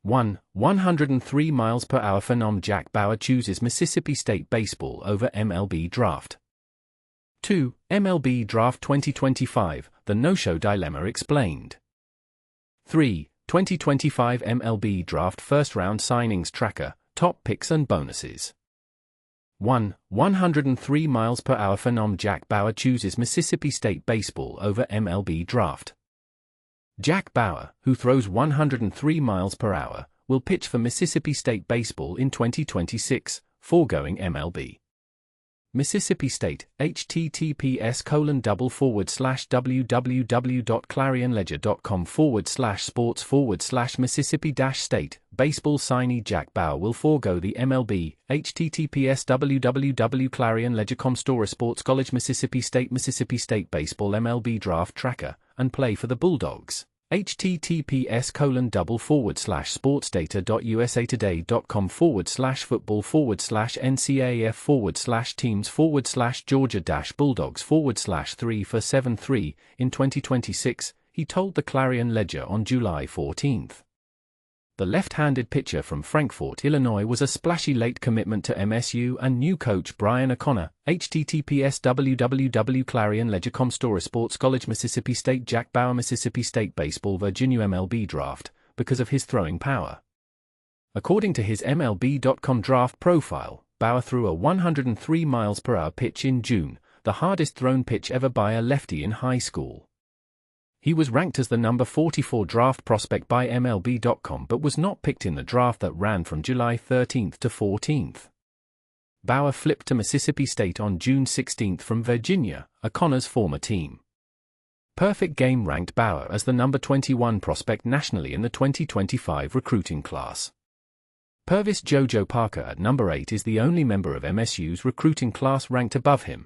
103 miles per hour Phenom Jack Bauer chooses Mississippi State baseball over MLB draft. 2. MLB Draft 2025, the no-show dilemma explained. 3. 2025 MLB Draft first-round signings tracker, top picks and bonuses. 103 miles per hour Phenom Jack Bauer chooses Mississippi State baseball over MLB draft. Jack Bauer, who throws 103 miles per hour, will pitch for Mississippi State baseball in 2026, foregoing MLB. Mississippi State, https://www.clarionledger.com/sports/Mississippi-State, baseball signee Jack Bauer will forego the MLB, https://www.clarionledger.com Store Sports College Mississippi State baseball MLB draft tracker, and play for the Bulldogs. https://sportsdata.usatoday.com/football/NCAAF/teams/Georgia-Bulldogs/3 in 2026, he told the Clarion Ledger on July 14. The left-handed pitcher from Frankfort, Illinois was a splashy late commitment to MSU and new coach Brian O'Connor, https://www.clarionledger.com Store Sports College Mississippi State Jack Bauer Mississippi State Baseball Virginia MLB Draft, because of his throwing power. According to his MLB.com draft profile, Bauer threw a 103 miles per hour pitch in June, the hardest thrown pitch ever by a lefty in high school. He was ranked as the number 44 draft prospect by MLB.com but was not picked in the draft that ran from July 13 to 14. Bauer flipped to Mississippi State on June 16 from Virginia, O'Connor's former team. Perfect Game ranked Bauer as the number 21 prospect nationally in the 2025 recruiting class. Purvis JoJo Parker at number 8 is the only member of MSU's recruiting class ranked above him.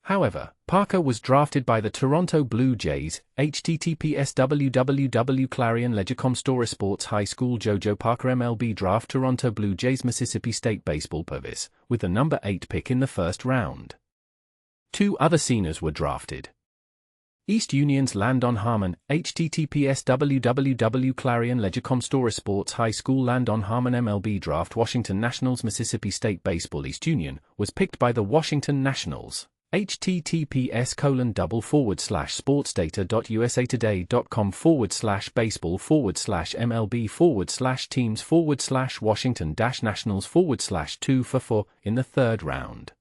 However, Parker was drafted by the Toronto Blue Jays, https://www.clarionledger.com Store Sports High School JoJo Parker MLB Draft Toronto Blue Jays Mississippi State Baseball Purvis, with the number 8 pick in the first round. 2 other seniors were drafted. East Union's Landon Harmon, https://www.clarionledger.com Store Sports High School Landon Harmon MLB Draft Washington Nationals Mississippi State Baseball East Union, was picked by the Washington Nationals. https://sportsdata.usatoday.com/baseball/teams/Washington-Nationals/2 for in the third round.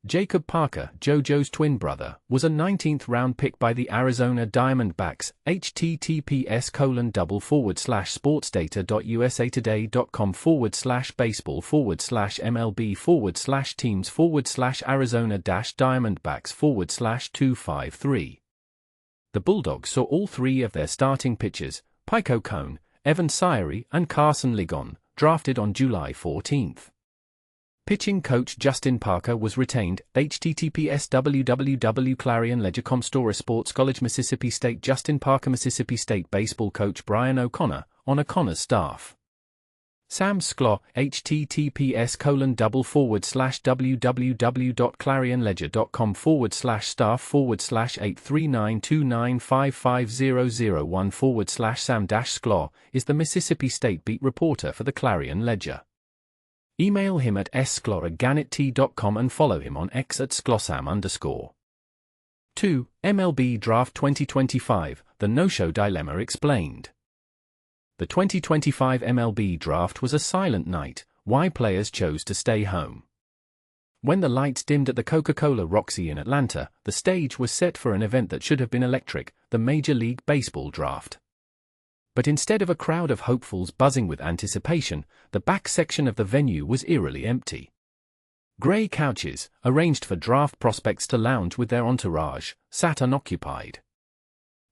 Jacob Parker, JoJo's twin brother, was a 19th round pick by the Arizona Diamondbacks, https://baseball/teams/Arizona-Diamondbacks/253. The Bulldogs saw all 3 of their starting pitchers, Pike O'Cone, Evan Syrie, and Carson Ligon, drafted on July 14. Pitching coach Justin Parker was retained, https://www.clarionledger.com Store Sports College Mississippi State Justin Parker Mississippi State baseball coach Brian O'Connor, on O'Connor's staff. Sam Sklar, https://www.clarionledger.com/staff/83929550001/Sam-Sklar, is the Mississippi State beat reporter for the Clarion Ledger. Email him at sklar@ganett.com and follow him on X at @sklossam_. 2. MLB Draft 2025, the no-show dilemma explained. The 2025 MLB Draft was a silent night, why players chose to stay home. When the lights dimmed at the Coca-Cola Roxy in Atlanta, the stage was set for an event that should have been electric, the Major League Baseball Draft. But instead of a crowd of hopefuls buzzing with anticipation, the back section of the venue was eerily empty. Gray couches, arranged for draft prospects to lounge with their entourage, sat unoccupied.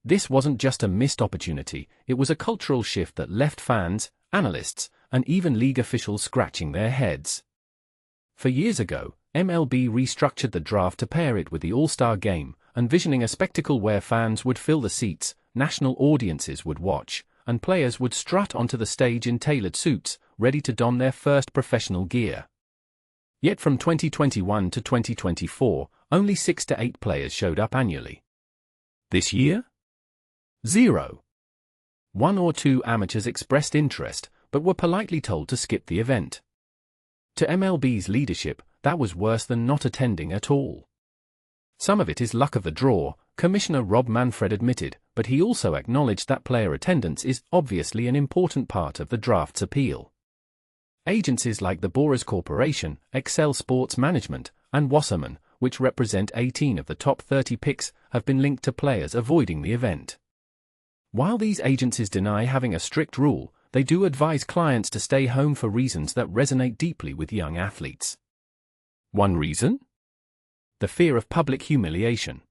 This wasn't just a missed opportunity, it was a cultural shift that left fans, analysts, and even league officials scratching their heads. For years ago, MLB restructured the draft to pair it with the All-Star Game, envisioning a spectacle where fans would fill the seats, national audiences would watch, and players would strut onto the stage in tailored suits, ready to don their first professional gear. Yet from 2021 to 2024, only 6 to 8 players showed up annually. This year? 0. 1 or 2 amateurs expressed interest, but were politely told to skip the event. To MLB's leadership, that was worse than not attending at all. Some of it is luck of the draw, Commissioner Rob Manfred admitted, but he also acknowledged that player attendance is obviously an important part of the draft's appeal. Agencies like the Boras Corporation, Excel Sports Management, and Wasserman, which represent 18 of the top 30 picks, have been linked to players avoiding the event. While these agencies deny having a strict rule, they do advise clients to stay home for reasons that resonate deeply with young athletes. One reason? The fear of public humiliation.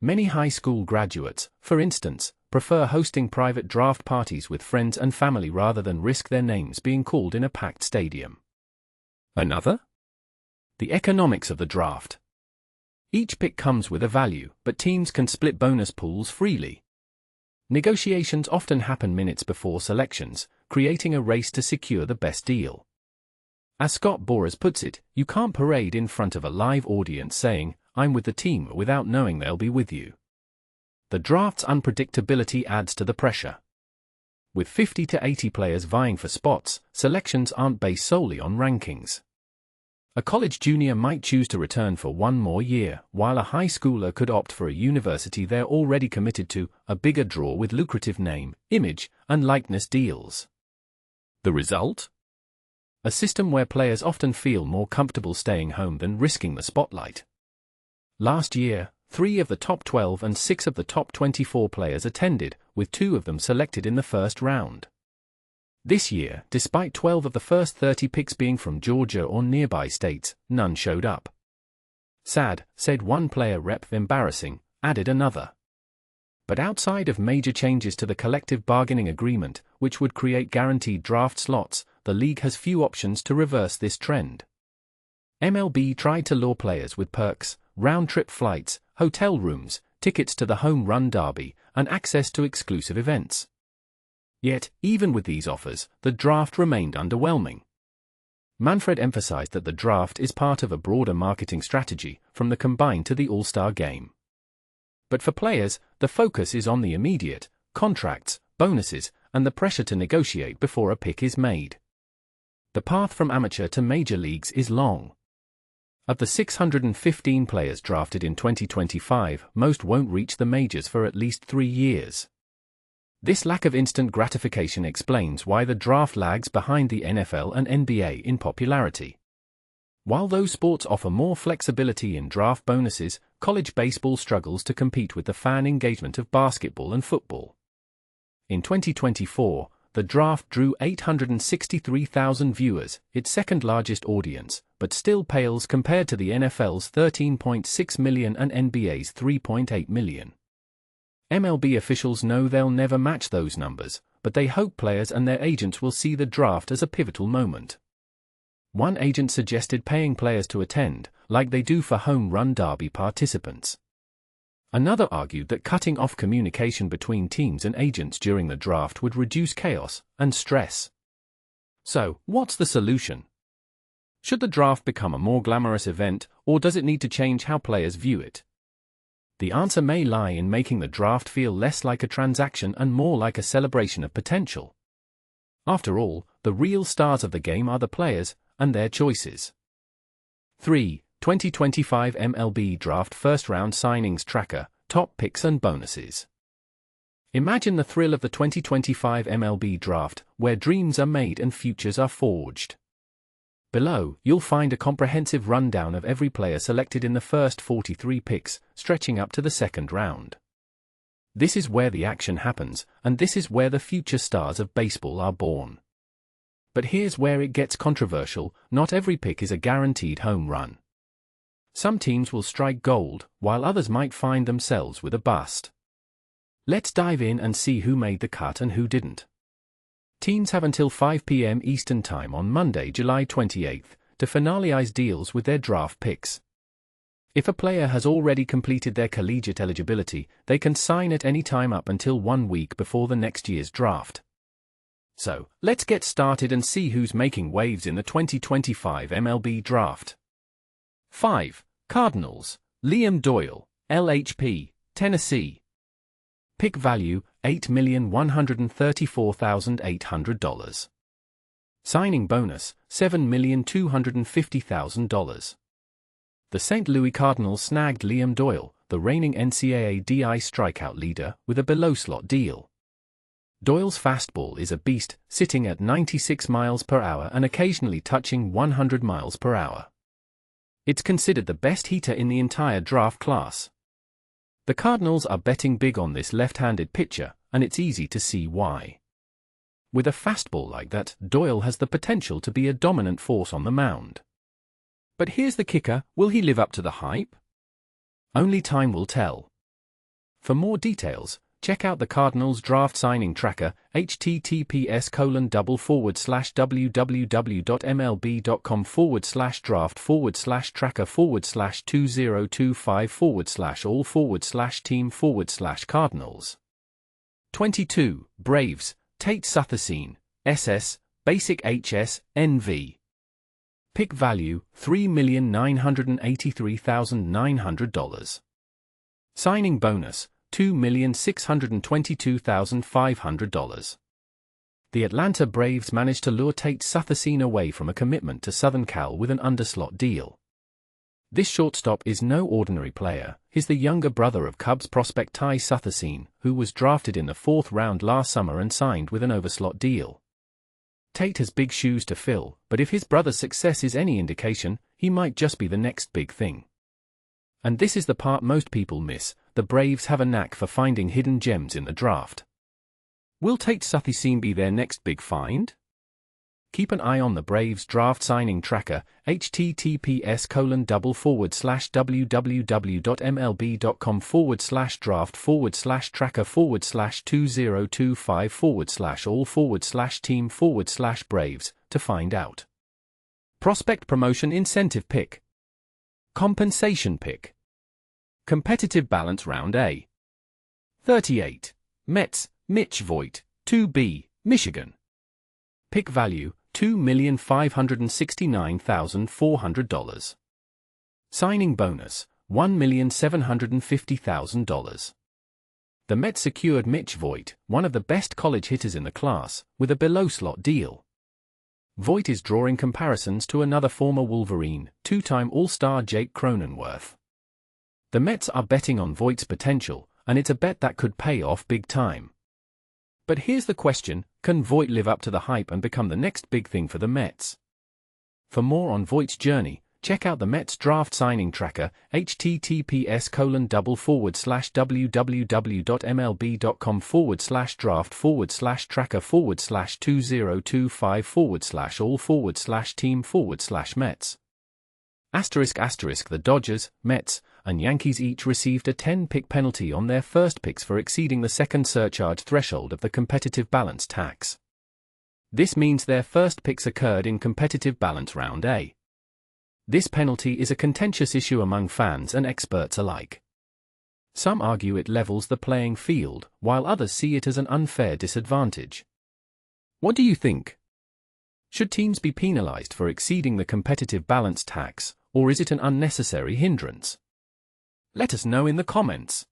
Many high school graduates, for instance, prefer hosting private draft parties with friends and family rather than risk their names being called in a packed stadium. Another? The economics of the draft. Each pick comes with a value, but teams can split bonus pools freely. Negotiations often happen minutes before selections, creating a race to secure the best deal. As Scott Boras puts it, you can't parade in front of a live audience saying, "I'm with the team," without knowing they'll be with you. The draft's unpredictability adds to the pressure. With 50 to 80 players vying for spots, selections aren't based solely on rankings. A college junior might choose to return for one more year, while a high schooler could opt for a university they're already committed to, a bigger draw with lucrative name, image, and likeness deals. The result? A system where players often feel more comfortable staying home than risking the spotlight. Last year, 3 of the top 12 and 6 of the top 24 players attended, with 2 of them selected in the first round. This year, despite 12 of the first 30 picks being from Georgia or nearby states, none showed up. "Sad," said one player rep. "Embarrassing," added another. But outside of major changes to the collective bargaining agreement, which would create guaranteed draft slots, the league has few options to reverse this trend. MLB tried to lure players with perks, round-trip flights, hotel rooms, tickets to the home run derby, and access to exclusive events. Yet, even with these offers, the draft remained underwhelming. Manfred emphasized that the draft is part of a broader marketing strategy, from the Combine to the All-Star Game. But for players, the focus is on the immediate, contracts, bonuses, and the pressure to negotiate before a pick is made. The path from amateur to major leagues is long. Of the 615 players drafted in 2025, most won't reach the majors for at least 3 years. This lack of instant gratification explains why the draft lags behind the NFL and NBA in popularity. While those sports offer more flexibility in draft bonuses, college baseball struggles to compete with the fan engagement of basketball and football. In 2024, the draft drew 863,000 viewers, its second largest audience, but still pales compared to the NFL's 13.6 million and NBA's 3.8 million. MLB officials know they'll never match those numbers, but they hope players and their agents will see the draft as a pivotal moment. One agent suggested paying players to attend, like they do for home run derby participants. Another argued that cutting off communication between teams and agents during the draft would reduce chaos and stress. So, what's the solution? Should the draft become a more glamorous event, or does it need to change how players view it? The answer may lie in making the draft feel less like a transaction and more like a celebration of potential. After all, the real stars of the game are the players and their choices. 3. 2025 MLB Draft First Round Signings Tracker, Top Picks and Bonuses. Imagine the thrill of the 2025 MLB Draft, where dreams are made and futures are forged. Below, you'll find a comprehensive rundown of every player selected in the first 43 picks, stretching up to the second round. This is where the action happens, and this is where the future stars of baseball are born. But here's where it gets controversial: not every pick is a guaranteed home run. Some teams will strike gold, while others might find themselves with a bust. Let's dive in and see who made the cut and who didn't. Teams have until 5 p.m. Eastern Time on Monday, July 28, to finalize deals with their draft picks. If a player has already completed their collegiate eligibility, they can sign at any time up until 1 week before the next year's draft. So, let's get started and see who's making waves in the 2025 MLB Draft. 5. Cardinals, Liam Doyle, LHP, Tennessee. Pick value, $8,134,800. Signing bonus, $7,250,000. The St. Louis Cardinals snagged Liam Doyle, the reigning NCAA DI strikeout leader, with a below-slot deal. Doyle's fastball is a beast, sitting at 96 miles per hour and occasionally touching 100 miles per hour. It's considered the best hitter in the entire draft class. The Cardinals are betting big on this left-handed pitcher, and it's easy to see why. With a fastball like that, Doyle has the potential to be a dominant force on the mound. But here's the kicker, will he live up to the hype? Only time will tell. For more details, check out the Cardinals draft signing tracker, https://www.mlb.com/draft/2025/all/team/Cardinals. 22. Braves, Tate Suthercene, SS, Basic HS, NV. Pick value, $3,983,900. Signing bonus, $2,622,500. The Atlanta Braves managed to lure Tate Suthercene away from a commitment to Southern Cal with an underslot deal. This shortstop is no ordinary player. He's the younger brother of Cubs prospect Ty Suthercene, who was drafted in the 4th round last summer and signed with an overslot deal. Tate has big shoes to fill, but if his brother's success is any indication, he might just be the next big thing. And this is the part most people miss: the Braves have a knack for finding hidden gems in the draft. Will Tate Suthercene be their next big find? Keep an eye on the Braves draft signing tracker, https://www.mlb.com/draft/2025/all/team/Braves, to find out. Prospect Promotion Incentive Pick. Compensation Pick. Competitive Balance Round A. 38. Mets, Mitch Voigt, 2B, Michigan. Pick value, $2,569,400. Signing bonus, $1,750,000. The Mets secured Mitch Voigt, one of the best college hitters in the class, with a below-slot deal. Voigt is drawing comparisons to another former Wolverine, 2-time All-Star Jake Cronenworth. The Mets are betting on Voigt's potential, and it's a bet that could pay off big time. But here's the question, can Voigt live up to the hype and become the next big thing for the Mets? For more on Voigt's journey, check out the Mets draft signing tracker, https://www.mlb.com/draft/2025/all/team/Mets. ***The Dodgers, Mets, and Yankees each received a 10-pick penalty on their first picks for exceeding the second surcharge threshold of the competitive balance tax. This means their first picks occurred in competitive balance round A. This penalty is a contentious issue among fans and experts alike. Some argue it levels the playing field, while others see it as an unfair disadvantage. What do you think? Should teams be penalized for exceeding the competitive balance tax, or is it an unnecessary hindrance? Let us know in the comments.